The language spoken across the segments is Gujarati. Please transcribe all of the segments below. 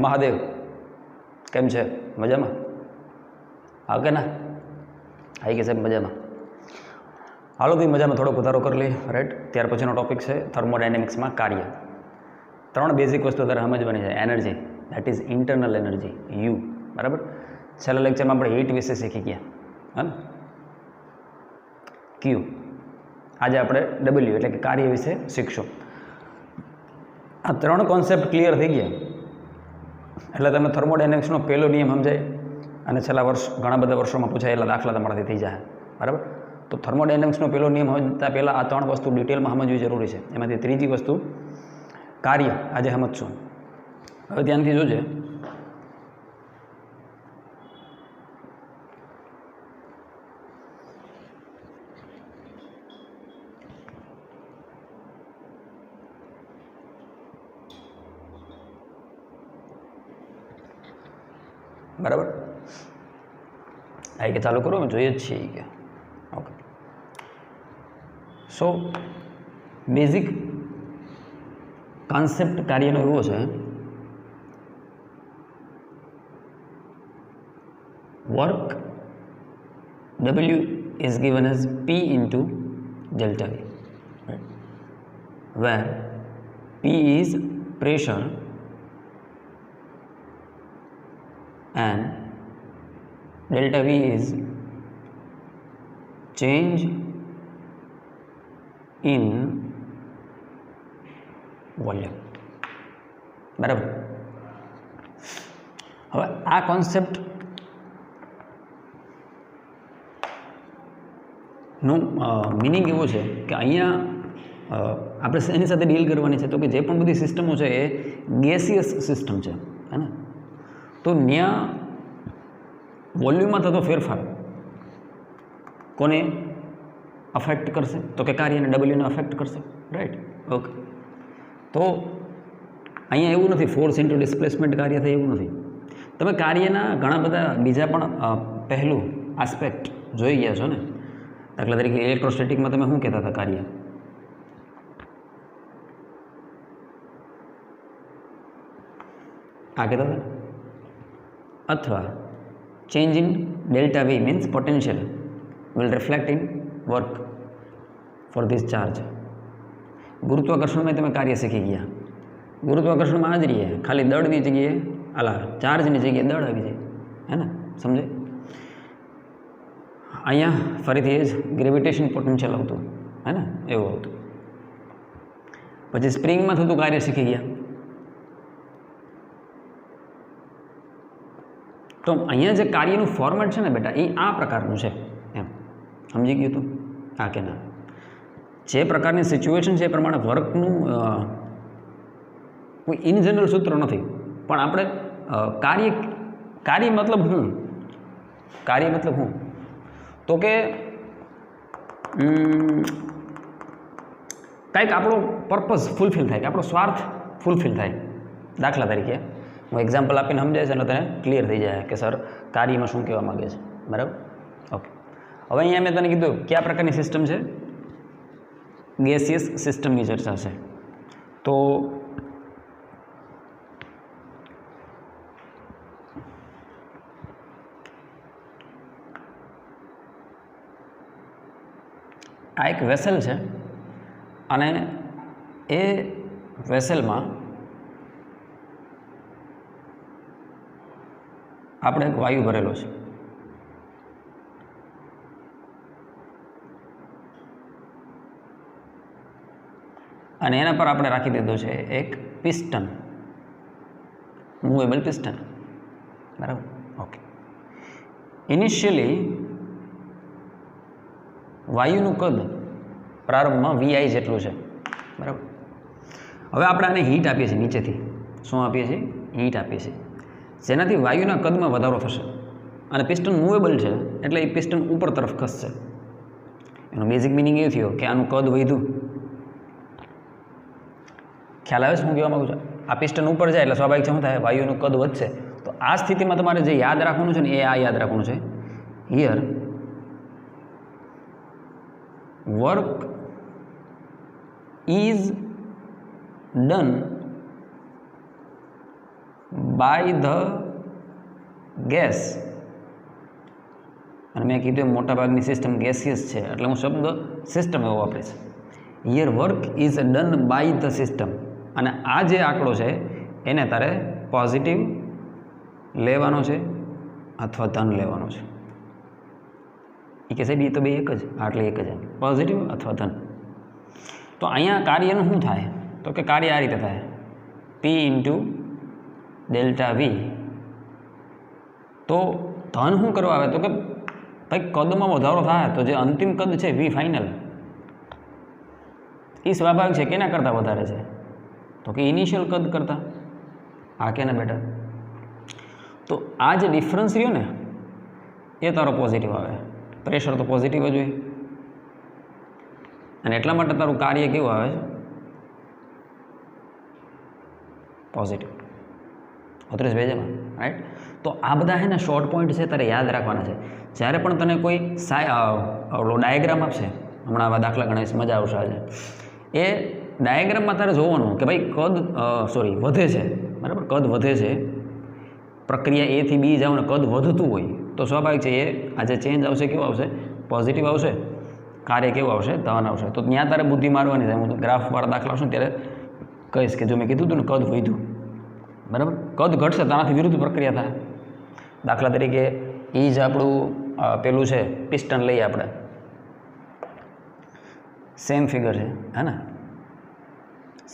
મહાદેવ કેમ છે? મજામાં? હા કે ના? આવી ગયા સાહેબ મજામાં? હાલો તો મજામાં થોડોક વધારો કરી લઈએ, રાઈટ. ત્યાર પછીનો ટોપિક છે થર્મોડાયનેમિક્સમાં કાર્ય. 3 બેઝિક વસ્તુ તારે સમજવાની છે. Energy, that is internal energy, you, બરાબર. છેલ્લા લેક્ચરમાં આપણે હીટ વિશે શીખી ગયા, હા ને, ક્યુ. આજે આપણે ડબલ્યુ એટલે કે કાર્ય વિશે શીખશું. આ 3 કોન્સેપ્ટ ક્લિયર થઈ ગયા એટલે તમને થર્મોડાયનેમિક્સનો પહેલો નિયમ સમજાય અને છેલ્લા ઘણા બધા વર્ષોમાં પૂછાયેલા દાખલા તમારાથી થઈ જાય, બરાબર. તો થર્મોડાયનેમિક્સનો પહેલો નિયમ સમજતા પહેલાં આ 3 વસ્તુ ડિટેલમાં સમજવી જરૂરી છે. એમાંથી ત્રીજી વસ્તુ કાર્ય આજે સમજશું. હવે ધ્યાનથી જોજે. બરાબર, આ કે ચાલુ કરો, અમે જોઈએ જ છીએ કે ઓકે. સો બેઝિક કોન્સેપ્ટ કાર્યનો એવો છે, work W is given as P into delta V, right? Where P is pressure and delta V is change in volume, બરાબર. હવે આ કોન્સેપ્ટ નું મિનિંગ એવો છે કે અહીંયા આપણે એની સાથે ડીલ કરવાની છે. તો કે જે પણ બધી સિસ્ટમો છે એ ગેસિયસ સિસ્ટમ છે, હે ને. તો ત્યાં વોલ્યુમમાં થતો ફેરફાર કોને અફેક્ટ કરશે? તો કે કાર્યને ડબલ્યુને અફેક્ટ કરશે, રાઈટ. ઓકે. તો અહીંયા એવું નથી ફોર્સ ઇન્ટુ ડિસ્પ્લેસમેન્ટ કાર્ય થાય એવું નથી. તમે કાર્યના ઘણા બધા બીજા પણ પહેલું આસ્પેક્ટ જોઈ ગયા છો ને. દાખલા તરીકે ઇલેક્ટ્રોસ્ટેટિકમાં તમે શું કહેતા હતા? કાર્ય આ કહેતા હતા. અથવા change in delta V means potential will reflect in work for this charge. ગુરુત્વાકર્ષણમાં તમે કાર્ય શીખી ગયા. ગુરુત્વાકર્ષણમાં આ જ રહીએ, ખાલી દળની જગ્યાએ ચાર્જની જગ્યાએ દળ આવી જાય, હે ને, સમજે. અહીંયા ફરીથી એ જ ગ્રેવિટેશન પોટેન્શિયલ આવતું, હે ને, એવું આવતું. પછી સ્પ્રિંગમાં થતું કાર્ય શીખી ગયા. તો અહીંયા જે કાર્યનું ફોર્મેટ છે ને બેટા, એ આ પ્રકારનું છે, એમ સમજી ગયું તું? હા કે ના? જે પ્રકારની સિચ્યુએશન છે એ પ્રમાણે વર્કનું કોઈ ઇન જનરલ સૂત્ર નથી, પણ આપણે કાર્ય મતલબ શું? કાર્ય મતલબ શું? તો કે કંઈક આપણો પર્પઝ ફૂલફિલ થાય, કે આપણો સ્વાર્થ ફૂલફિલ થાય. દાખલા તરીકે હું એક્ઝામ્પલ આપીને સમજાય છે એટલે તને ક્લિયર થઈ જાય કે સર કાર્યમાં શું કહેવા માગે છે, બરાબર. ઓકે. હવે અહીંયા મેં તને કીધું કયા પ્રકારની સિસ્ટમ છે? ગેસિયસ સિસ્ટમની ચર્ચા છે. તો આ એક વેસલ છે અને એ વેસલમાં આપણે એક વાયુ ભરેલો છે. અને એના પર આપણે રાખી દીધો છે એક પિસ્ટન, મૂવેબલ પિસ્ટન, બરાબર. ઓકે. ઇનિશિયલી વાયુનું કદ પ્રારંભમાં વીઆઈ જેટલું છે, બરાબર. હવે આપણે આને હીટ આપીએ છીએ નીચેથી. શું આપીએ છીએ? હીટ આપીએ છીએ, જેનાથી વાયુના કદમાં વધારો થશે. અને પિસ્ટન મૂવેબલ છે એટલે એ પિસ્ટન ઉપર તરફ ખસશે. એનો બેઝિક મિનિંગ એ થયો કે આનું કદ વધ્યું. ખ્યાલ આવે છે હું કહેવા માગું છું? આ પિસ્ટન ઉપર જાય એટલે સ્વાભાવિક છે શું થાય? વાયુનું કદ વધશે. તો આ સ્થિતિમાં તમારે જે યાદ રાખવાનું છે ને એ આ યાદ રાખવાનું છે. Here work is done by the gas, અને મેં કીધું એમ મોટાભાગની સિસ્ટમ ગેસિયસ છે એટલે હું શબ્દ સિસ્ટમ એવો વાપરીશ. Here work is done by the system, અને આ જે આંકડો છે એને તારે પોઝિટિવ લેવાનો છે અથવા ધન લેવાનો છે. એ કે સાહેબ એ તો બે એક જ, આટલે એક જ, પોઝિટિવ અથવા ધન. તો અહીંયા કાર્યનું શું થાય તો કે કાર્ય આ રીતે થાય, પી ઇન્ટુ ડેલ્ટા વી. તો ધન શું કરવા આવે તો કે ભાઈ કદમાં વધારો થાય તો જે અંતિમ કદ છે વી ફાઇનલ એ સ્વાભાવિક છે કેના કરતાં વધારે છે તો કે ઇનિશિયલ કદ કરતાં. આ કે ને બેટા, તો આ જે ડિફરન્સ રહ્યો ને એ તારો પોઝિટિવ આવે, પ્રેશર તો પોઝિટિવ જ હોય, અને એટલા માટે તારું કાર્ય કેવું આવે છે પોઝિટિવ. 32 પેજમાં, રાઈટ. તો આ બધા છે ને શોર્ટ પોઈન્ટ છે તારે યાદ રાખવાના છે. જ્યારે પણ તને કોઈ ઓલો ડાયાગ્રામ આપશે, હમણાં આવા દાખલા ગણાવીશ, મજા આવશે આજે, એ ડાયાગ્રામમાં તારે જોવાનું કે ભાઈ કદ વધે છે, બરાબર, કદ વધે છે, પ્રક્રિયા એ થી બી જાવ ને કદ વધતું હોય તો સ્વાભાવિક છે એ આજે ચેન્જ આવશે, કેવું આવશે પોઝિટિવ આવશે, કાર્ય કેવું આવશે ધન આવશે. તો ત્યાં તારે બુદ્ધિ મારવાની છે. હું ગ્રાફવાળા દાખલા આવશે ને ત્યારે કહીશ કે જો મેં કીધું હતું ને કદ વધ્યું, બરાબર, કદ ઘટશે તેનાથી વિરુદ્ધ પ્રક્રિયા થાય. દાખલા તરીકે એ જ આપણું પેલું છે પિસ્ટન લઈએ આપણે, સેમ ફિગર છે, હે ને,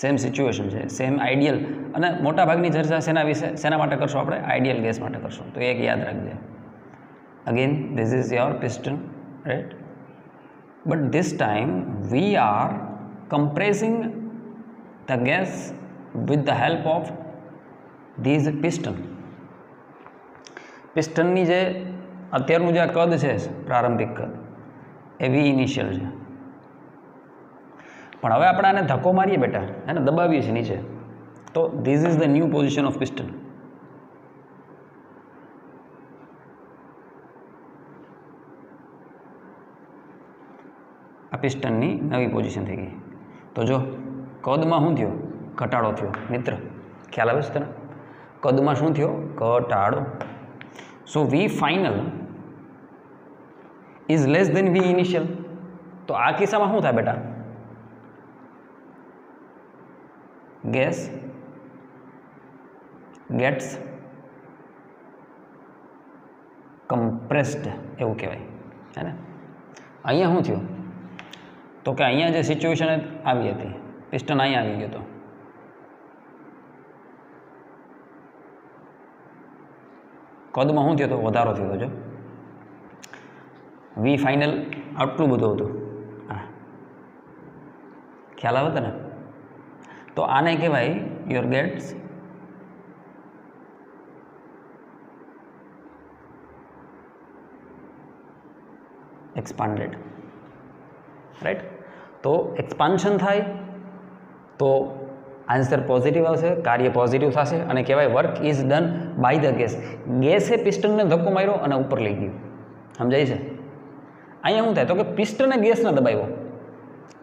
સેમ સિચ્યુએશન છે, સેમ આઈડિયલ, અને મોટાભાગની ચર્ચા શેના વિશે શેના માટે કરશો આપણે, આઈડિયલ ગેસ માટે કરશો. તો એક યાદ રાખજે, again this is your piston, right, but this time we are compressing the gas with the help of these piston. પિસ્ટનની જે અત્યારનું જે આ કદ છે પ્રારંભિક કદ એ વી ઇનિશિયલ છે, પણ હવે આપણે આને ધક્કો મારીએ બેટા, એને દબાવીએ છીએ નીચે, તો this is the new position of piston. આ પિસ્ટનની નવી પોઝિશન થઈ ગઈ. તો જો કદમાં શું થયો, ઘટાડો થયો મિત્ર, ખ્યાલ આવે છે તને, કદમાં શું થયો, ઘટાડો. So V final is less than V initial. તો આ કિસ્સામાં શું થાય બેટા, ગેસ ગેટ્સ કમ્પ્રેસ્ડ એવું કહેવાય, હે ને. અહીંયા શું થયું તો કે અહીંયા જે સિચ્યુએશન આવી હતી, પિસ્ટન અહીંયા આવી ગયો હતો, કદમાં શું થયો હતો, વધારો થયો હતો. જો વી ફાઇનલ આટલું બધું હતું, હા ખ્યાલ આવે તને. તો આને કહેવાય યોર ગેટ્સ એક્સપાન્ડેડ, રાઈટ. તો એક્સપાન્શન થાય તો આન્સર પોઝિટિવ આવશે, કાર્ય પોઝિટિવ થશે, અને કહેવાય work is done by the gas. ગેસે પિસ્ટનને ધક્કો માર્યો અને ઉપર લઈ ગયું, સમજાય છે. અહીંયા શું થાય તો કે પિસ્ટને ગેસને દબાવ્યો,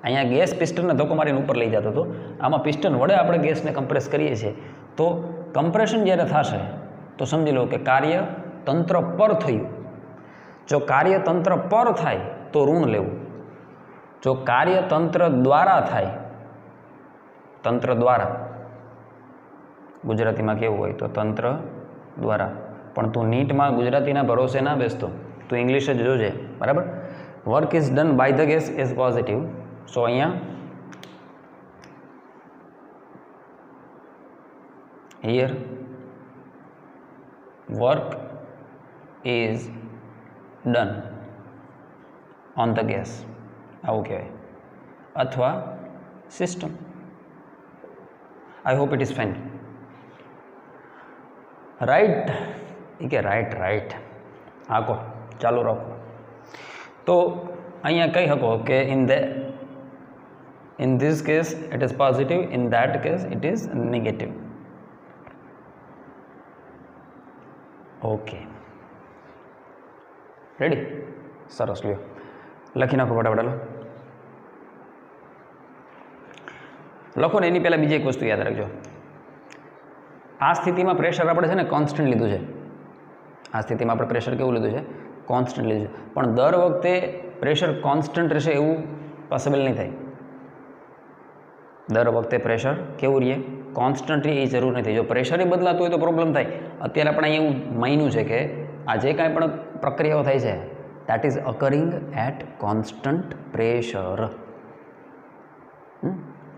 અહીંયા ગેસ પિસ્ટનને ધક્કો મારીને ઉપર લઈ જતો હતો, આમાં પિસ્ટન વડે આપણે ગેસને કમ્પ્રેસ કરીએ છીએ. તો કમ્પ્રેશન જ્યારે થશે તો સમજી લો કે કાર્ય તંત્ર પર થયું. જો કાર્ય તંત્ર પર થાય તો ઋણ લેવું, જો કાર્ય તંત્ર દ્વારા થાય, તંત્ર દ્વારા ગુજરાતીમાં કેવું હોય તો તંત્ર દ્વારા, પણ તું નીટમાં ગુજરાતીના ભરોસે ના બેસતો, તું ઇંગ્લિશ જ જોજે, બરાબર. Work is done by the gas is positive. So અહીંયા here work is done on the gas, આવું કહેવાય, અથવા system. I hope it is fine, right. એ કે રાઈટ રાઈટ આકો ચાલુ રાખો. તો અહીંયા કહી શકો કે in this case it is positive, in that case it is negative. Okay, ready, સરસ. લ્યો લખી નાખો ફટાફટ. લખો ને એની પહેલાં બીજી એક વસ્તુ યાદ રાખજો, આ સ્થિતિમાં પ્રેશર આપણે છે ને કોન્સ્ટન્ટ લીધું છે. આ સ્થિતિમાં આપણે પ્રેશર કેવું લીધું છે? કોન્સ્ટન્ટ લીધું છે. પણ દર વખતે પ્રેશર કોન્સ્ટન્ટ રહેશે એવું પોસિબલ નહીં થાય. દર વખતે પ્રેશર કેવું રહે? કોન્સ્ટન્ટ રહે એ જરૂર નથી. જો પ્રેશરે બદલાતું હોય તો પ્રોબ્લેમ થાય. અત્યારે આપણે અહીંયા એવું માન્યું છે કે આ જે કાંઈ પણ પ્રક્રિયાઓ થાય છે that is occurring at constant pressure.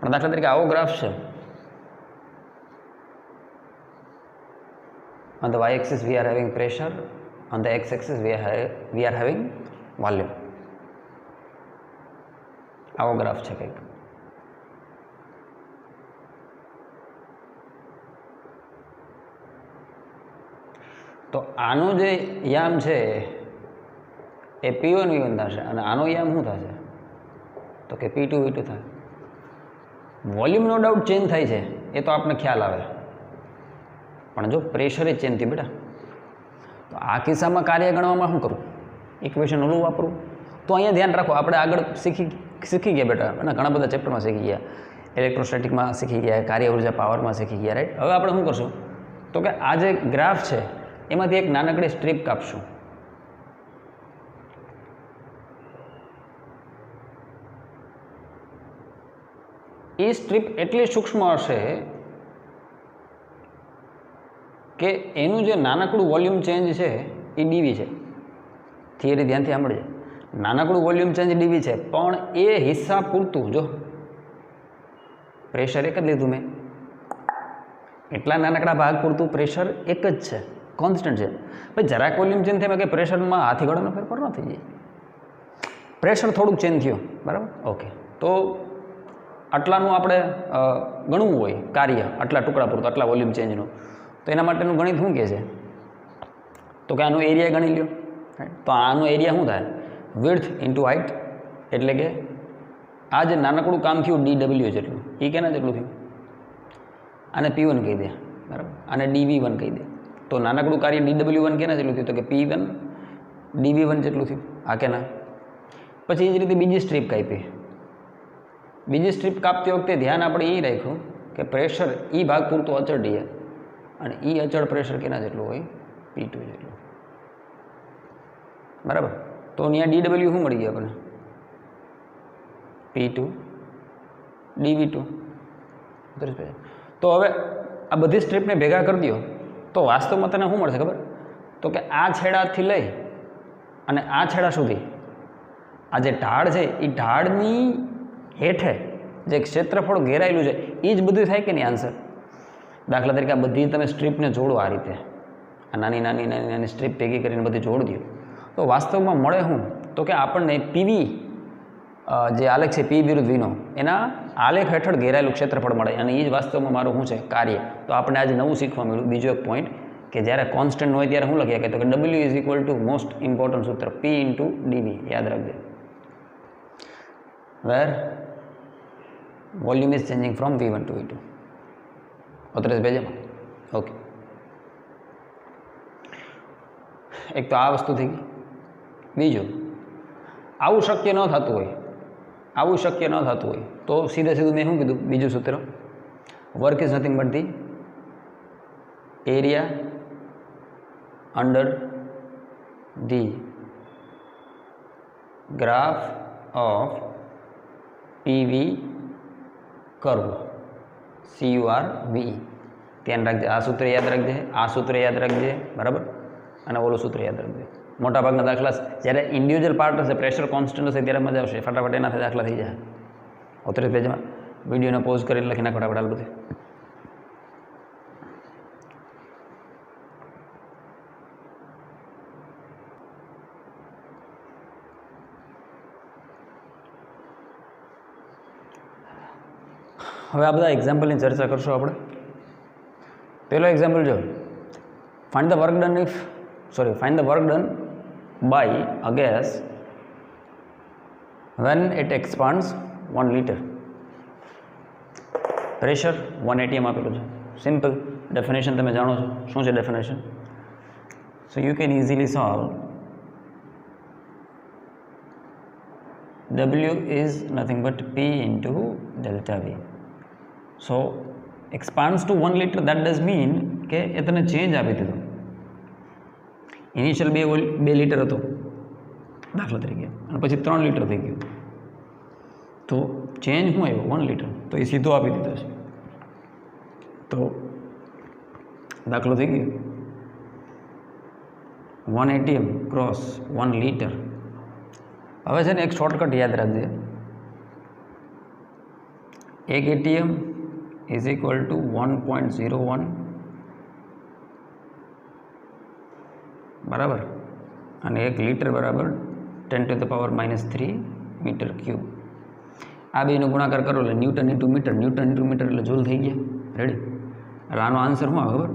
પણ દાખલા તરીકે આવો ગ્રાફ છે. On the y-axis we are having pressure, on the x-axis we are having volume. આવો ગ્રાફ છે કંઈક. તો આનો જે યામ છે એ P1 V1 થશે અને આનો યામ શું થશે? તો કે P2 V2 થાય. વોલ્યુમ નો ડાઉટ ચેન્જ થાય છે એ તો આપણને ખ્યાલ આવે, પણ જો પ્રેશર જ ચેન્જ થયું બેટા, તો આ કિસ્સામાં કાર્ય ગણવામાં શું કરવું? ઇક્વેશન ઓલું વાપરવું. તો અહીંયા ધ્યાન રાખો, આપણે આગળ શીખી ગયા બેટા, અને ઘણા બધા ચેપ્ટરમાં શીખી ગયા, ઇલેક્ટ્રોસ્ટેટિકમાં શીખી ગયા, કાર્ય ઉર્જા પાવરમાં શીખી ગયા, રાઈટ. હવે આપણે શું કરશું? તો કે આ જે ગ્રાફ છે એમાંથી એક નાનકડી સ્ટ્રીપ કાપશું. એ સ્ટ્રીપ એટલી સૂક્ષ્મ હશે કે એનું જે નાનકડું વોલ્યુમ ચેન્જ છે એ ડીવી છે. થિયરી ધ્યાનથી સાંભળજે. નાનકડું વોલ્યુમ ચેન્જ ડીવી છે, પણ એ હિસ્સા પૂરતું, જો પ્રેશર એક જ લીધું મેં, એટલા નાનકડા ભાગ પૂરતું પ્રેશર એક જ છે, કોન્સ્ટન્ટ છે. ભાઈ જરાક વોલ્યુમ ચેન્જ થાય કે પ્રેશરમાં હાથી ઘોડાનો ફેરફાર ન થઈ જાય. પ્રેશર થોડુંક ચેન્જ થયું, બરાબર, ઓકે. તો આટલાનું આપણે ગણવું હોય કાર્ય, આટલા ટુકડા પૂરતું, આટલા વોલ્યુમ ચેન્જનું, તો એના માટેનું ગણિત શું કહે છે? તો કે આનો એરિયા ગણી લ્યો. તો આનો એરિયા શું થાય? વિડ્થ ઇન્ટુ હાઇટ, એટલે કે આ જે નાનકડું કામ થયું DW જેટલું, એ કેના જેટલું થયું? આને P1 કહી દે, બરાબર, આને DV1 કહી દે. તો નાનકડું કાર્ય DW1 કેના જેટલું થયું? તો કે P1 DV1 જેટલું થયું. આ કેના? પછી એ જ રીતે બીજી સ્ટ્રીપ કાપી. બીજી સ્ટ્રીપ કાપતી વખતે ધ્યાન આપણે એ રાખ્યું કે પ્રેશર એ ભાગ પૂરતું અચળ રહે, અને એ અચળ પ્રેશર કેના જેટલું હોય? P2 જેટલું, બરાબર. તો અહીંયા DW શું મળી ગયું આપણને? P2 DV2. તો હવે આ બધી સ્ટ્રીપને ભેગા કરી દો તો વાસ્તવમાં તને શું મળશે ખબર? તો કે આ છેડાથી લઈ અને આ છેડા સુધી આ જે ઢાળ છે એ ઢાળની હેઠે જે ક્ષેત્રફળ ઘેરાયેલું છે એ જ બધું થાય કે નહીં આન્સર? દાખલા તરીકે આ બધી તમે સ્ટ્રીપને જોડો આ રીતે, આ નાની નાની નાની નાની સ્ટ્રીપ ભેગી કરીને બધી જોડી દો, તો વાસ્તવમાં મળે શું? તો કે આપણને પીવી જે આલેખ છે P વિરુદ્ધ Vનો, એના આલેખ હેઠળ ઘેરાયેલું ક્ષેત્રફળ મળે, અને એ જ વાસ્તવમાં મારું શું છે? કાર્ય. તો આપણે આજે નવું શીખવા મળ્યું બીજો એક પોઈન્ટ, કે જ્યારે કોન્સ્ટન્ટ હોય ત્યારે શું લખીએ કે તો કે W is equal to most important સૂત્ર P ઇન્ટુ DV. યાદ રાખજે. Where volume is changing from V1 to V2. ઓતરેસ પેજમાં, ઓકે. એક તો આ વસ્તુ થઈ ગઈ. બીજું, આવું શક્ય ન થતું હોય, આવું શક્ય ન થતું હોય તો સીધું મેં શું કીધું? બીજું સૂત્ર, work is nothing but the area under the graph of PV curve CURV. ધ્યાન રાખજે, આ સૂત્ર યાદ રાખજે, આ સૂત્ર યાદ રાખજે, બરાબર, અને ઓલું સૂત્ર યાદ રાખજે. મોટાભાગના દાખલા જ્યારે ઇન્ડિવિજ્યુઅલ પાર્ટ હશે, પ્રેશર કોન્સ્ટન્ટ હશે, ત્યારે મજા આવશે, ફટાફટ એનાથી દાખલા થઈ જાય. 32 પેજમાં વિડીયોને પોઝ કરીને લખી નાખો ફટાફટ બધું. હવે આ બધા એક્ઝામ્પલની ચર્ચા કરશું આપણે. પહેલો એક્ઝામ્પલ જો, find the work done by a gas when it expands 1 liter. Pressure 1 atm આપેલું છે. સિમ્પલ ડેફિનેશન તમે જાણો છો. શું છે definition? So you can easily solve. W is nothing but P into delta V. So expands to 1 liter, that does mean કે એ તને ચેન્જ આપી દીધો. ઇનિશિયલ 2 લીટર હતો દાખલા તરીકે, અને પછી 3 લીટર થઈ ગયું, તો ચેન્જ શું આવ્યો? 1 લીટર. તો એ સીધો આપી દીધો છે. તો દાખલો થઈ ગયો 1 ATM ક્રોસ 1 લીટર. હવે છે ને એક શોર્ટકટ યાદ રાખજે. 1 ATM ઇઝ ઇક્વલ ટુ 1.01 બરાબર, અને 1 લીટર બરાબર 10⁻³ મીટર ક્યુબ. આ બેનો ગુણાકાર કરો એટલે newton into metre, newton into metre એટલે જૂલ થઈ ગયા. રેડી? એટલે આનો આન્સર શું આવે ખબર?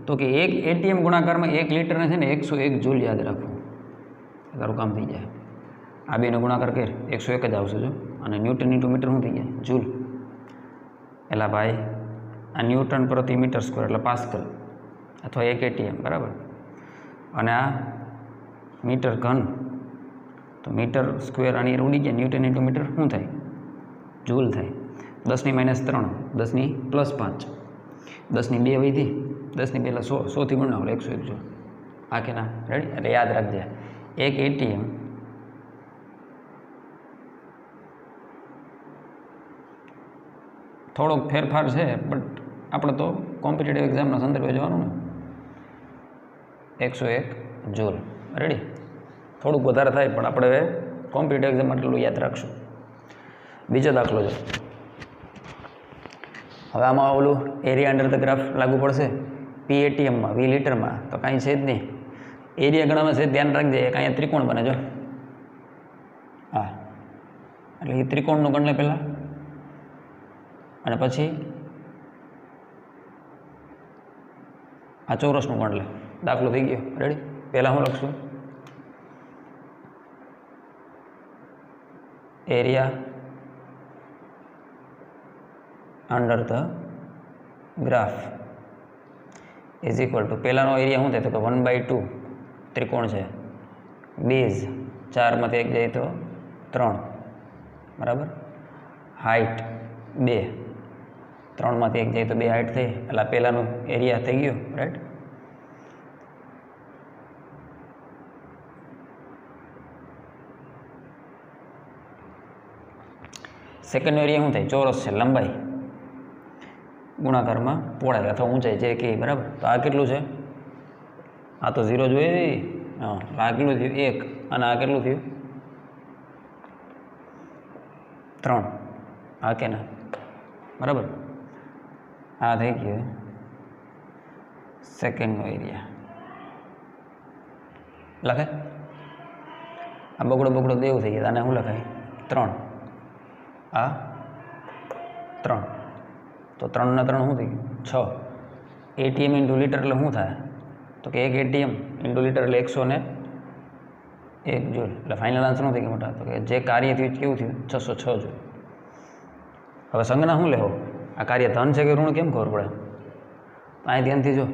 તો કે 1 ATM ગુણાકારમાં 1 લીટરને છે ને 101 જૂલ યાદ રાખવું, તારું કામ થઈ જાય. આ બેનો ગુણાકાર કર 101 જ આવશે જો, અને ન્યૂટન ઇન્ટુ મીટર શું થઈ જાય? જૂલ. એટલે ભાઈ આ ન્યૂટન પ્રતિ મીટર સ્ક્વેર એટલે પાસ્કલ અથવા 1 ATM બરાબર, અને આ મીટર ઘન, તો મીટર સ્ક્વેર આની ઉડી ગયા. ન્યૂટન ઇન્ટુ મીટર શું થાય? જૂલ થાય. 10⁻³ 10⁻+5, 10⁻2 વધી, 10⁻2 એટલે 100, 100થી ગુણાવો 101 જૂલ. હા કે ના? રેડી? એટલે યાદ રાખજે 1 ATM થોડોક ફેરફાર છે, બટ આપણે તો કોમ્પિટિટિવ એક્ઝામના સંદર્ભે જોવાનું ને. 101 જૂલ. રેડી? થોડુંક વધારે થાય, પણ આપણે હવે કોમ્પિટિટિવ એક્ઝામ એટલું યાદ રાખશું. બીજો દાખલો છે. હવે આમાં ઓલું એરિયા અંડર ધ ગ્રાફ લાગુ પડશે. P ATMમાં 20 લીટરમાં તો કાંઈ છે જ નહીં. એરિયા ગણવામાં છે, ધ્યાન રાખજે. એક અહીંયા ત્રિકોણ બને જો. હા, એટલે એ ત્રિકોણનું ગણ લે પહેલાં, અને પછી આ ચોરસનું ગણ લે. દાખલો થઈ ગયો. રેડી? પહેલાં હું લખશું? Area under the graph is equal two, પહેલાંનો એરિયા શું થાય? તો કે 1/2 ત્રિકોણ છે. બેઝ 4માંથી 1 જાય તો 3 બરાબર. હાઇટ 2, 3માંથી 1 જાય તો 2 હાઇટ થઈ. એટલે પહેલાંનું એરિયા થઈ ગયો. રાઈટ? સેકન્ડ એરિયા શું થાય? ચોરસ છે, લંબાઈ ગુણાકારમાં પહોળાઈ અથવા ઊંચાઈ જે કે બરાબર. તો આ કેટલું છે? આ તો 0 જોઈએ. હા, આ કેટલું થયું? 1. અને આ કેટલું થયું? 3. હા કે ના? બરાબર. આ થઈ ગયો સેકન્ડનો એરિયા. લખાય? આ બગડો દેવું થઈ ગયા. આને શું લખાય? 3. આ 3. તો 3 ને 3 શું થઈ ગયું? 6. ATM ઇન્ટુ લીટર એટલે શું થાય? તો કે 1 ATM ઇન્ટુ લીટર એટલે 101 જૂલ. એટલે ફાઇનલ આન્સર શું થઈ ગયું મોટા? તો કે જે કાર્ય થયું કેવું થયું? 606 જૂલ. હવે સંજ્ઞા શું લેવો? આ કાર્ય ધન છે કે ઋણ કેમ ખબર પડે? અહીં ધ્યાનથી જો.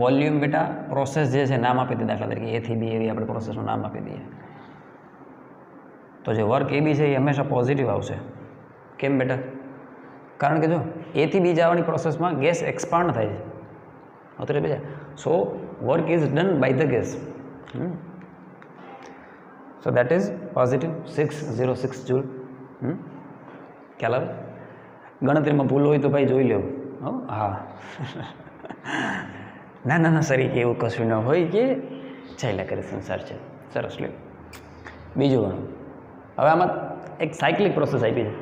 વોલ્યુમ બેટા પ્રોસેસ જે છે નામ આપી દે. દાખલા તરીકે A થી B એવી આપણે પ્રોસેસનું નામ આપી દઈએ. તો જે વર્ક AB છે એ હંમેશા પોઝિટિવ આવશે. કેમ બેટા? કારણ કે જો A થી B જવાની પ્રોસેસમાં ગેસ એક્સપાન્ડ થાય છે. અત્યારે બેટા so work is done by the gas. So that is positive 606 joule. ખ્યાલ આવે? ગણતરીમાં ભૂલ હોય તો ભાઈ જોઈ લેવું. હા ના સરી કે એવું કશું ન હોય, કે ચાલ્યા કરે સંસાર છે. સરસ લે. બીજું ગણું. હવે આમાં એક સાયક્લિક પ્રોસેસ આપી છે.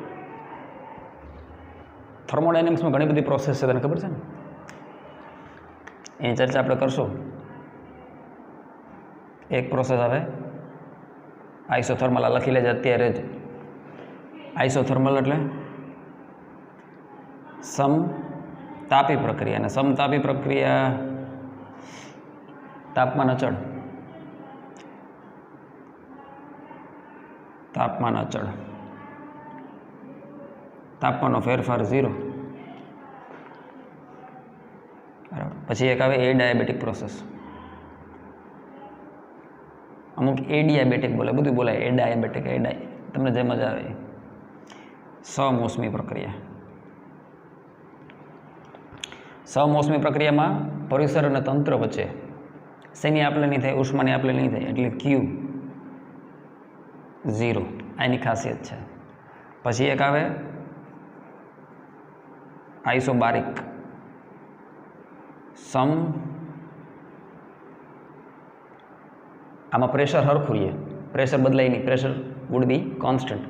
થર્મોડાયનેમિક્સમાં ઘણી બધી પ્રોસેસ છે, તને ખબર છે ને? એની ચર્ચા આપણે કરશું. એક પ્રોસેસ આવે આઇસોથર્મલ. આ લખી લેજે અત્યારે જ. આઇસોથર્મલ એટલે સમતાપી પ્રક્રિયા. અને સમતાપી પ્રક્રિયા તાપમાન અચળ. તાપમાન અચળ. તાપમાનનો ફેરફાર 0. બરાબર. પછી એક આવે એડાયાબેટિક પ્રોસેસ. અમુક એડિયાબેટિક બોલે, બધું બોલાય. એડાયાબેટિક, તમને જે મજા આવે. સમોસમી પ્રક્રિયા. સમોસમી પ્રક્રિયામાં પરિસર અને તંત્ર વચ્ચે શેની આપલે નહીં થાય? ઉષ્માની આપલે નહીં થાય, એટલે Q 0 આની ખાસિયત છે. પછી એક આવે આઇસોબારિક. આમાં પ્રેશર હરખું રહે, પ્રેશર બદલાય નહીં, પ્રેશર વુડ બી કોન્સ્ટન્ટ.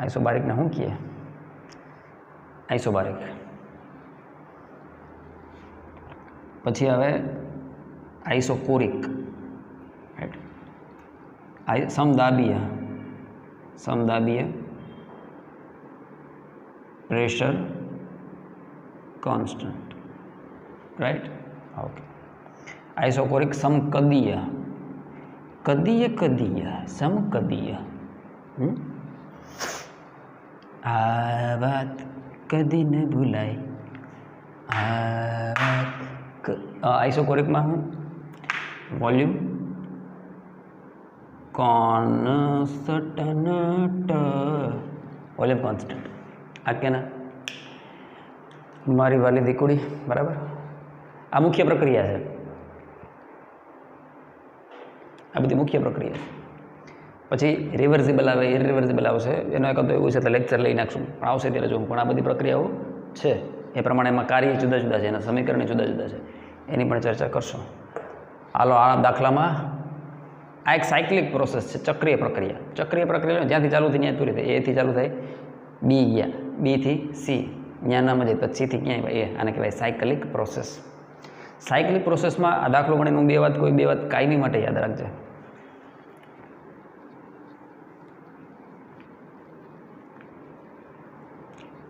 આઇસોબારિકને શું કહીએ? આઇસોબારિક. પછી આવે આઇસોકોરિક, રાઈટ. સમદાબીય. સમદાબીય pressure constant, right. Okay. Isochoric સમકદીય. કદીય સમકદીય. આ વાત કદી ન ભૂલાય. આ વાત આઇસોકોરિકમાં હું વોલ્યુમ કોન્સ્ટન્ટ. Volume constant. આ કે ના મારી વાલી દીકુડી, બરાબર. આ મુખ્ય પ્રક્રિયા છે. આ બધી મુખ્ય પ્રક્રિયા છે. પછી રિવર્સિબલ આવે, ઇરિવર્સિબલ આવશે. એનો એક તો એવું છે, એટલે લેક્ચર લઈ નાખશું, પણ આવશે ત્યારે જોવું. પણ આ બધી પ્રક્રિયાઓ છે, એ પ્રમાણે એમાં કાર્ય જુદા જુદા છે, એના સમીકરણ જુદા જુદા છે, એની પણ ચર્ચા કરશું. હાલો, આ દાખલામાં આ એક સાયક્લિક પ્રોસેસ છે, ચક્રીય પ્રક્રિયા. ચક્રીય પ્રક્રિયા જ્યાંથી ચાલુ થઈ ત્યાં પૂરી થાય. એથી ચાલુ થાય, બી ગયા, બીથી સી, ત્યાં નામ જ પછી સીથી ક્યાંય એ. આને કહેવાય સાયકલિક પ્રોસેસ. સાયક્લિક પ્રોસેસમાં આ દાખલો ગણીને હું બે વાત કાયમી માટે યાદ રાખજે.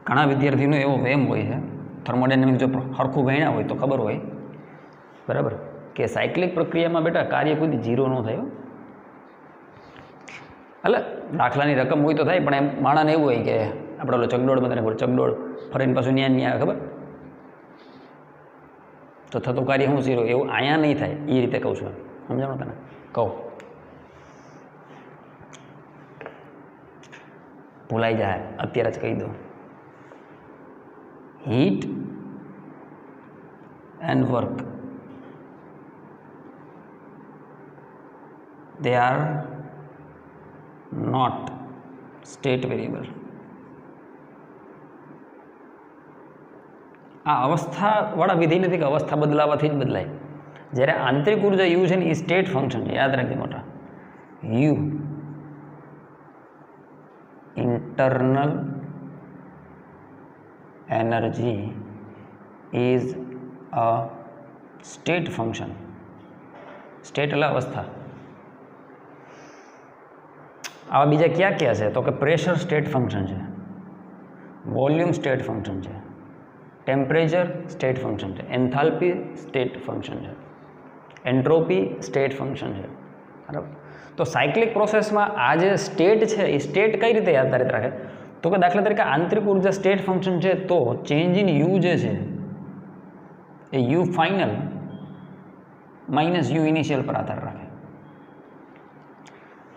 ઘણા વિદ્યાર્થીઓનો એવો વહેમ હોય છે, થર્મોડાયનેમિક જો સરખું ભણ્યા હોય તો ખબર હોય, બરાબર, કે સાયક્લિક પ્રક્રિયામાં બેટા કાર્ય કોઈ ઝીરો ન થાય. એટલે દાખલાની રકમ હોય તો થાય, પણ એમ માણાને એવું હોય કે આપણે ઓલો ચકડોળમાં તને ચકડોળ ફરીને પાછું ન્યા આવે, ખબર, તો થતું કાર્ય શું ઝીરો, એવું અહીંયા નહીં થાય. એ રીતે કહું છું, સમજાણો તને કહું, ભૂલાઈ જાય અત્યારે જ કહી દો. heat and work, they are not state variable. આ અવસ્થાવાળા વિધિ નથી કે અવસ્થા બદલાવાથી જ બદલાય. જ્યારે આંતરિક ઉર્જા યુ છે ને એ સ્ટેટ ફંક્શન છે, યાદ રાખજે મોટા. You internal energy is a state function. State એટલે અવસ્થા. આવા બીજા ક્યાં ક્યાં છે? તો કે પ્રેશર સ્ટેટ ફંક્શન છે, વોલ્યુમ સ્ટેટ ફંક્શન છે, ટેમ્પરેચર સ્ટેટ ફંક્શન છે, એન્થાલ્પી સ્ટેટ ફંક્શન છે, એન્ટ્રોપી સ્ટેટ ફંક્શન છે, બરાબર. તો સાયક્લિક પ્રોસેસમાં આ જે સ્ટેટ છે એ સ્ટેટ કઈ રીતે આધારિત રાખે? તો કે દાખલા તરીકે આંતરિક ઉર્જા સ્ટેટ ફંક્શન છે, તો ચેન્જ ઇન યુ જે છે એ U final minus U initial પર આધાર રાખે.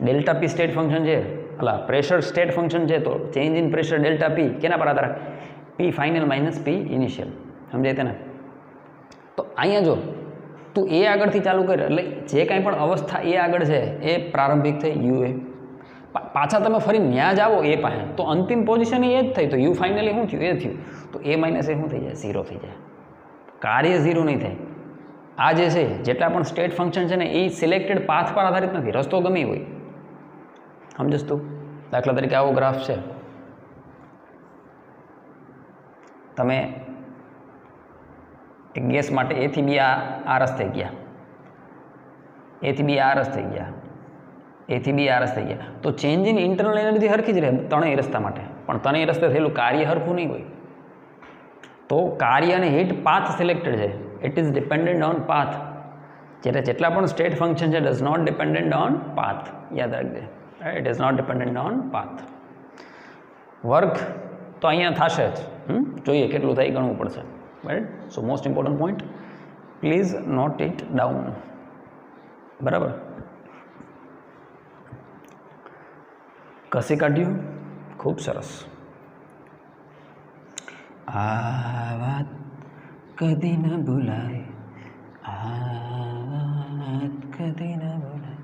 ડેલ્ટા પી સ્ટેટ ફંક્શન છે, અલા પ્રેશર સ્ટેટ ફંક્શન છે, તો ચેન્જ ઇન પ્રેશર ડેલ્ટા પી કેના પર આધાર રાખે? પી ફાઇનલ માઇનસ પી ઇનિશિયલ. સમજાય તેને? તો અહીંયા જો તું એ આગળથી ચાલુ કરે, એટલે જે કાંઈ પણ અવસ્થા એ આગળ છે એ પ્રારંભિક થઈ યુ એ. પાછા તમે ફરી ન્યા જાઓ એ પાસે, તો અંતિમ પોઝિશન એ જ થઈ, તો યુ ફાઇનલી શું થયું? એ થયું. તો એ માઇનસ એ શું થઈ જાય? ઝીરો થઈ જાય. કાર્ય ઝીરો નહીં થાય. આ જે છે જેટલા પણ સ્ટેટ ફંક્શન છે ને એ સિલેક્ટેડ પાથ પર આધારિત નથી, રસ્તો ગમે હોય. સમજસ તું? દાખલા તરીકે આવો ગ્રાફ છે, તમે એક ગેસ માટે એથી બી આ રસ થઈ ગયા, એથી બી આ રસ થઈ ગયા, એથી બી આ રસ્તે ગયા, તો ચેન્જ ઇન ઇન્ટરનલ એનર્જી હરખી જ રહે ત્રણેય રસ્તા માટે, પણ ત્રણેય રસ્તે થયેલું કાર્ય હરખું નહીં હોય. તો કાર્ય અને હીટ પાથ સિલેક્ટેડ છે, it is dependent on path. જ્યારે જેટલા પણ સ્ટેટ ફંક્શન છે does not dependent on path, યાદ રાખજે. It is not dependent on path. Work તો અહીંયા થશે જ, જોઈએ કેટલું થાય ગણવું પડશે, right. So most important point, please note it down, બરાબર. કસી કાઢ્યું? ખૂબ સરસ. આ વાત कदी न भूलाए आ कदी न भूलाए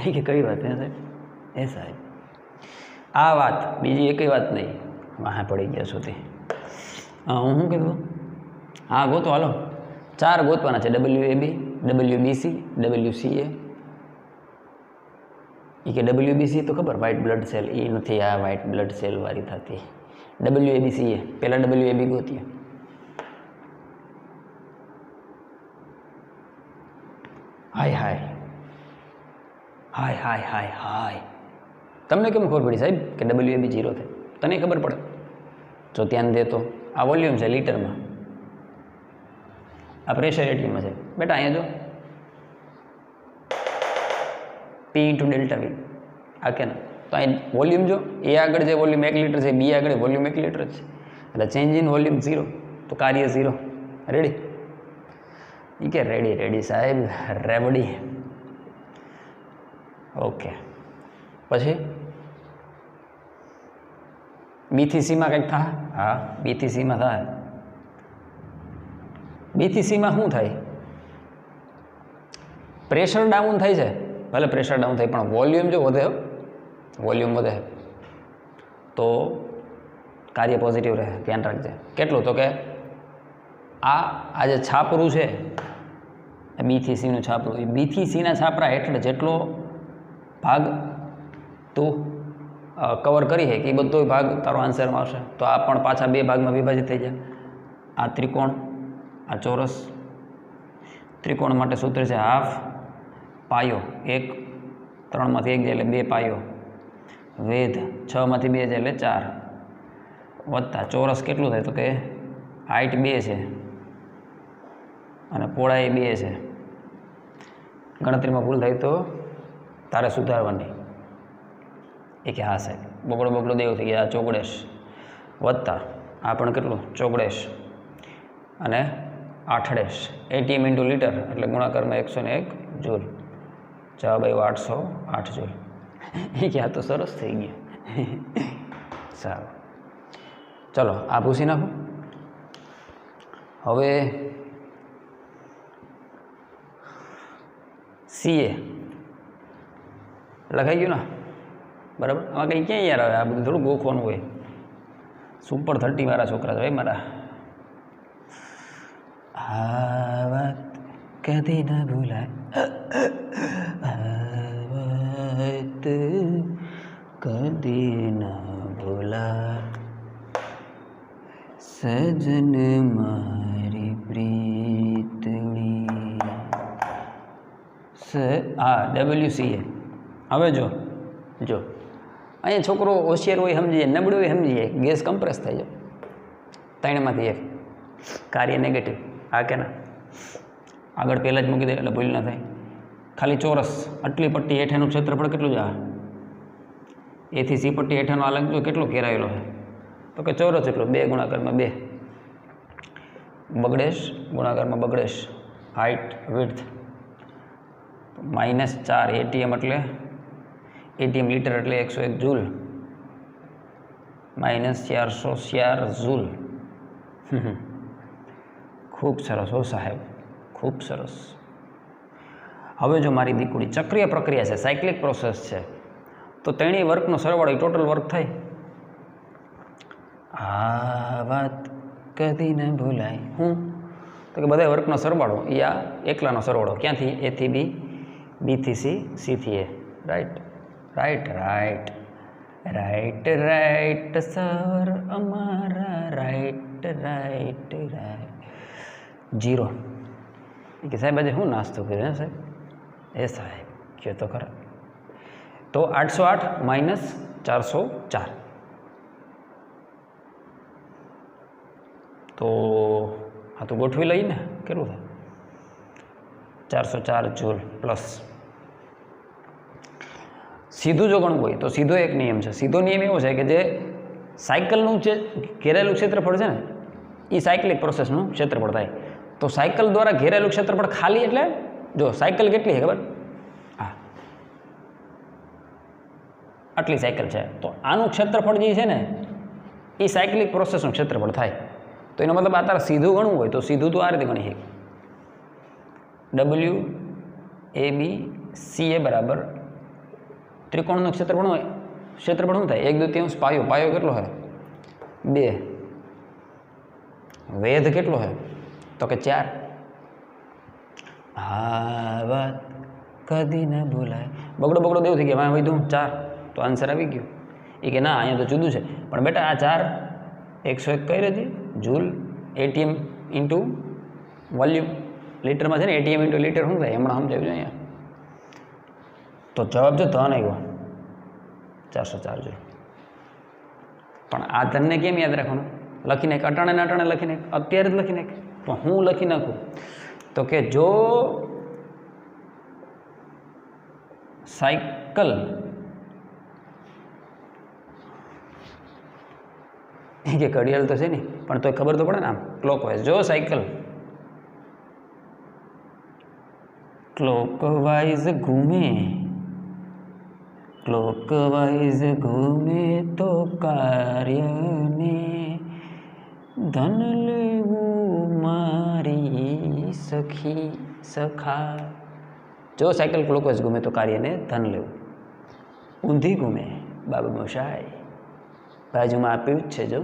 એ કે કઈ વાત હે સાહેબ એ સાહેબ આ વાત બીજી એકય વાત નહીં વાહે પડી ગયા છો તે હું શું કીધું હા ગોતો હાલો 4 ગોતવાના છે WAB WBC WCA એ કે WBC તો ખબર વ્હાઇટ બ્લડ સેલ એ નથી આ વ્હાઇટ બ્લડ સેલ વાળી થતી WABCA પહેલાં WAB ગોતીએ હાય હાય હાય હાય હાય હાય તમને કેમ ખબર પડી સાહેબ કે WAB 0 થાય તને ખબર પડે જો ધ્યાન દે તો આ વોલ્યુમ છે લીટરમાં આ પ્રેશર એટીમાં છે બેટા અહીંયા જો P × ΔV આ કે ના તો અહીં વોલ્યુમ જો એ આગળ જે વોલ્યુમ 1 લીટર છે બી આગળ વોલ્યુમ 1 લીટર જ છે એટલે ચેન્જ ઇન વોલ્યુમ 0 તો કાર્ય 0 રેડી એ કે રેડી રેડી સાહેબ રેવડી ઓકે પછી બી થી સીમાં કંઈક થાય હા બી થી સીમાં થાય બી થી સીમાં શું થાય પ્રેશર ડાઉન થાય છે ભલે પ્રેશર ડાઉન થાય પણ વોલ્યુમ જો વધે વોલ્યુમ વધે તો કાર્ય પોઝિટિવ રહે ધ્યાન રાખજે કેટલું તો કે આ જે છાપરું છે બી થી સીનું છાપરું એ બી થી સીના છાપરા હેઠળ જેટલો ભાગ તું કવર કરી છે કે એ બધો ભાગ તારો આન્સરમાં આવશે તો આ પણ પાછા 2 ભાગમાં વિભાજિત થઈ જાય આ ત્રિકોણ આ ચોરસ ત્રિકોણ માટે સૂત્ર છે હાફ પાયો 1 3 માંથી 1 જાય એટલે 2 પાયો વેધ 6 માંથી 2 જાય એટલે 4 વત્તા ચોરસ કેટલું થાય તો કે હાઇટ 2 છે અને પહોળાઈ 2 છે ગણતરીમાં ભૂલ થાય તો તારે સુધારવાની એ કે હા સાહેબ બગડો દેવ થઈ ગયા ચોગડેશ વત્તા આ પણ કેટલું ચોગડેશ અને આઠડેશ ATM × લીટર એટલે ગુણાકારમાં 101 જૂલ જવાબ આવ્યો 808 જૂલ એ કે આ તો સરસ થઈ ગયા સારું ચલો આ ભૂસી નાખો હવે CA લખાઈ ગયું ને બરાબર આમાં કંઈ ક્યાં યાર આવે આ બધું થોડું ગોખવાનું હોય સુપર 30 વાળા છોકરા છે ભાઈ મારા આ વાત કદી ન ભૂલાય આ વાત કદી ન ભૂલાય સજન મારી પ્રીતડી હા WCA હવે જો અહીંયા છોકરો હોશિયાર હોય સમજીએ નબળું હોય સમજીએ ગેસ કમ્પ્રેસ થઈ જાય 3 માંથી 1 કાર્ય નેગેટિવ આ કે ના આગળ પહેલાં જ મૂકી દે એટલે ભૂલ ના થાય ખાલી ચોરસ આટલી પટ્ટી હેઠળનું ક્ષેત્રફળ કેટલું જ આવે એથી સી પટ્ટી હેઠળનો આ લખજો કેટલો ઘેરાયેલો છે તો કે ચોરસ એટલો 2 ગુણાકારમાં 2 બગડેશ ગુણાકારમાં બગડેશ હાઇટ વિડ્થ -4 ATM એટલે ATM લીટર એટલે 101 જૂલ -404 જૂલ ખૂબ સરસ હો સાહેબ ખૂબ સરસ હવે જો મારી દીકરી ચક્રીય પ્રક્રિયા છે સાયક્લિક પ્રોસેસ છે તો તેની વર્કનો સરવાળો ટોટલ વર્ક થાય આ વાત કદી ન ભૂલાય હું તો કે બધા વર્કનો સરવાળો એ આ એકલાનો સરવાળો ક્યાંથી A થી B B થી C C થી A right right right right right sir અમારા રાઈટ રાઈટ રાઈટ 0 કે સાહેબ આજે હું નાસ્તો કર્યો સાહેબ એ સાહેબ કહો તો ખરા તો 808 - 404 તો આ તો ગોઠવી લઈને કેટલું થાય 404 જૂલ પ્લસ સીધું જો ગણવું હોય તો સીધો એક નિયમ છે સીધો નિયમ એવો છે કે જે સાયકલનું જે ઘેરાયેલું ક્ષેત્રફળ છે ને એ સાયક્લિક પ્રોસેસનું ક્ષેત્રફળ થાય તો સાયકલ દ્વારા ઘેરાયેલું ક્ષેત્રફળ ખાલી એટલે જો સાયકલ કેટલી છે ખબર હા આટલી સાયકલ છે તો આનું ક્ષેત્રફળ જે છે ને એ સાયક્લિક પ્રોસેસનું ક્ષેત્રફળ થાય તો એનો મતલબ આ તારે સીધું ગણવું હોય તો સીધું તો આ રીતે ગણી શકે. WABCA બરાબર ત્રિકોણનું ક્ષેત્રફળ શું થાય? 1/2 પાયો. પાયો કેટલો હોય? 2. વેધ કેટલો હોય? તો કે 4. હા વાત કદી ન ભૂલાય. બગડો દેવું થઈ ગયા, એમાં વધ્યું 4, તો આન્સર આવી ગયો. એ કે ના, અહીંયા તો જુદું છે. પણ બેટા આ 4 101 કઈ રહી જૂલ ATM ઇન્ટુ વોલ્યુમ. લીટરમાં છે ને ATM ઇન્ટુ લીટર શું થાય હમણાં સમજાવ્યું અહીંયા. તો જવાબ જો ધન આવ્યો 404 જો. પણ આ ધનને કેમ યાદ રાખવાનું? લખી નાખ, અટાણે ને અટાણે લખી નાખ, અત્યારે જ લખી નાખ. પણ હું લખી નાખું તો કે જો સાયકલ કે ઘડિયાળ તો છે ને, પણ તો ખબર તો પડે ને આમ ક્લોકવાઇઝ. જો સાયકલ ક્લોકવાઇઝ ઘૂમે તો કાર્યને ધન લેવું મારી સખા. જો સાયકલ ક્લોકવાઇઝ ઘૂમે તો કાર્યને ધન લેવું. ઊંધી ઘૂમે બાબા મોશાય. બાજુમાં આપ્યું જ છે, જો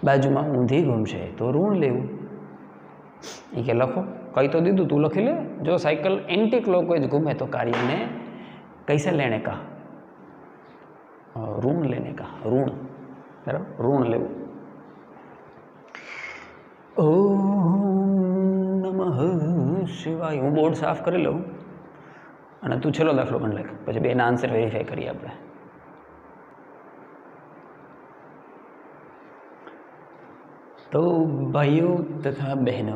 બાજુમાં ઊંધી ઘૂમશે તો ઋણ લેવું. એ કે લખો, કઈ તો દીધું, તું લખી લે. જો સાયકલ એન્ટી ક્લોકવાઇઝ ઘૂમે તો કાર્યને कैसे लेने का? ऋण लेने का. ऋण बराबर, ऋण लेવું. ઓમ નમઃ શિવાય. હું બોર્ડ સાફ કરી લઉં અને તું છેલ્લો દાખલો પણ લખ, પછી બેના આન્સર વેરીફાઈ કરીએ આપણે. તો ભાઈઓ તથા બહેનો,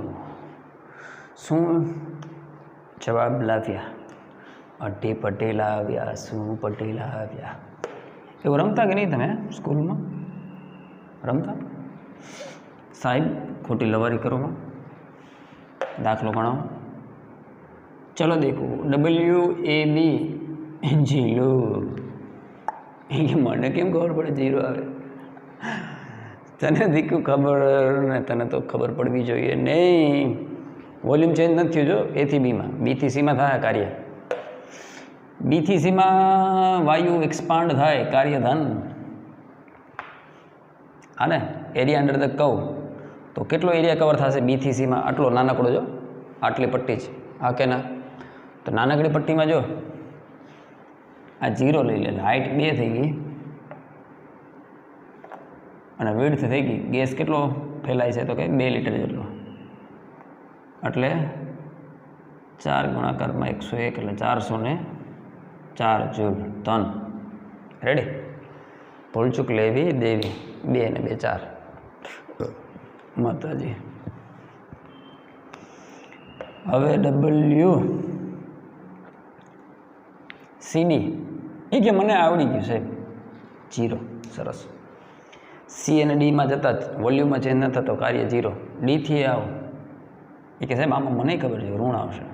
શું જવાબ લાવ્યા? અઢી પટેલા આવ્યા. શું પટેલા આવ્યા? એવું રમતા કે નહીં તમે સ્કૂલમાં? રમતા? સાહેબ ખોટી લવારી કરોમાં દાખલો ગણાવો. ચલો દેખો. WAB zero. મને કેમ ખબર પડે જીરો આવે? તને દીકું ખબર ને, તને તો ખબર પડવી જોઈએ નહીં. વોલ્યુમ ચેન્જ નથી થયું જો A થી Bમાં. B થી Cમાં થાય કાર્ય. B થી Cમાં વાયુ એક્સપાન્ડ થાય, કાર્ય ધન. હા ને, એરિયા અંડર ધ કર્વ. તો કેટલો એરિયા કવર થશે B થી Cમાં? આટલો નાનકડો જો, આટલી પટ્ટી છે. હા કે ના? તો નાનકડી પટ્ટીમાં જો આ 0 લઈ લે, હાઇટ 2 થઈ ગઈ અને વિડ્થ થઈ ગઈ. ગેસ કેટલો ફેલાય છે? તો કે 2 લીટર જેટલો. એટલે 4 ગુણાકારમાં 101 એટલે 404 જૂલ ટન. રેડી? ભૂલચૂક લેવી દેવી. 2 ને 2 4. માતાજી. હવે WCD એ કે મને આવડી ગયું સાહેબ. 0. સરસ. C અને Dમાં જતા જ વોલ્યુમમાં ચેન્જ ન થતો, કાર્ય 0. D થી આવો. એ કે સાહેબ આમાં મને ખબર છે ઋણ આવશે.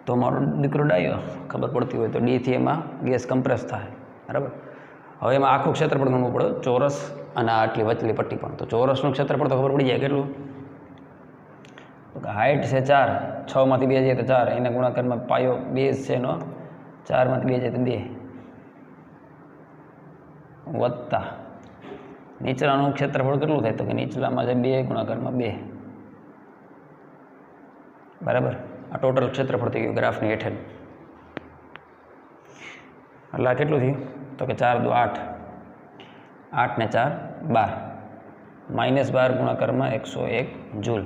તો મારો દીકરો ડાયો, ખબર પડતી હોય તો D થી એમાં ગેસ કમ્પ્રેસ થાય. બરાબર? હવે એમાં આખું ક્ષેત્રફળ ગણવું પડે, ચોરસ અને આટલી વચલી પટ્ટી પણ. તો ચોરસનું ક્ષેત્રફળ તો ખબર પડી જાય કેટલું. હાઇટ છે 4, 6 માંથી 2 જાય તો 4, એના ગુણાકારમાં પાયો બેઝ છે એનો 4 માંથી 2 જાય તો 2 વત્તા નીચલાનું ક્ષેત્રફળ કેટલું થાય? તો કે નીચલામાં છે 2 ગુણાકારમાં 2. બરાબર? આ ટોટલ ક્ષેત્રફળ થઈ ગયું ગ્રાફની હેઠળ. એટલે આ કેટલું થયું? તો કે 4 દુ 8, 8 ને 4 12, -12 ગુણાકારમાં 101 જૂલ.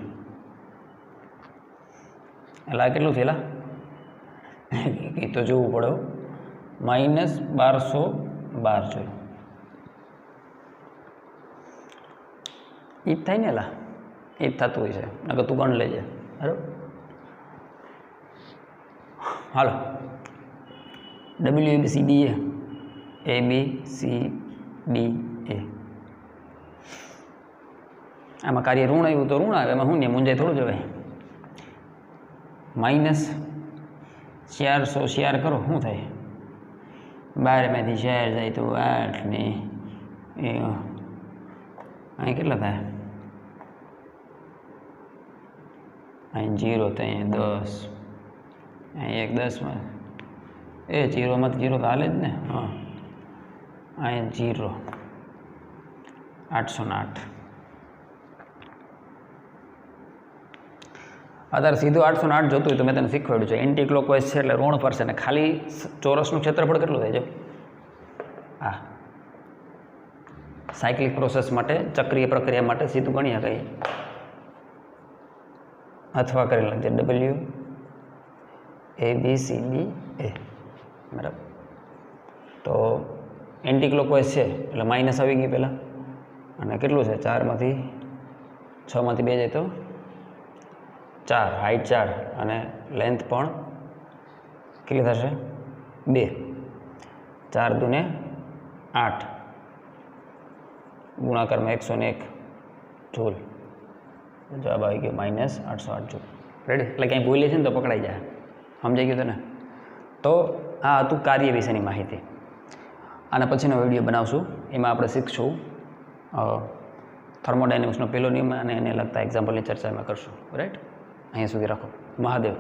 એટલે આ કેટલું થયેલા? એ તો જોવું પડે. -1212 જૂલ. એ જ થાય ને? એલા એ જ થતું હોય છે. નકર તું ગણ લેજે. બરાબર? હાલો. WABCDA ABCDA. આમાં કાર્ય ઋણ આવ્યું તો ઋણ આવે, એમાં શું ને મુંજાય થોડું જવાય. -400 કરો શું થાય? 12 માંથી 4 જાય તો 8 ને અહીં કેટલા થાય? અહીં 0 તો અહીં 10, અહીં 10માં એ 0 તો હાલે જ ને. હા, અહીં 0, 808. અત્યારે સીધું 808 જોતું હોય તો મેં તને શીખવાડ્યું છે. એન્ટી ક્લોકવાઇઝ છે એટલે ઋણ પર છે ને ખાલી ચોરસનું ક્ષેત્રફળ કેટલું થાય છે? હા, સાયક્લિક પ્રોસેસ માટે, ચક્રીય પ્રક્રિયા માટે સીધું ગણી શકાય. અથવા કરી લાગશે WABCDA. બરાબર. તો એન્ટી ક્લોકવાઇઝ છે એટલે માઇનસ આવી ગઈ પહેલાં. અને કેટલું છે? 4માંથી 6માંથી 2 જાય તો 4, હાઇટ 4 અને લેન્થ પણ કેટલી થશે? 2. 4 દૂને 8, ગુણાકારમાં 101 જૂલ. જવાબ આવી ગયો -808 જૂલ. રેડી? એટલે ક્યાંય ભૂલી છે ને તો પકડાઈ જાય. સમજાઈ ગયું તને? તો આ હતું કાર્ય વિશેની માહિતી. આના પછીનો વિડીયો બનાવશું. એમાં આપણે શીખશું થર્મોડાયનેમિક્સનો પહેલો નિયમ અને એને લગતા એક્ઝામ્પલની ચર્ચા એમાં કરશું. રાઈટ? અહીંયા સુધી રાખો. મહાદેવ.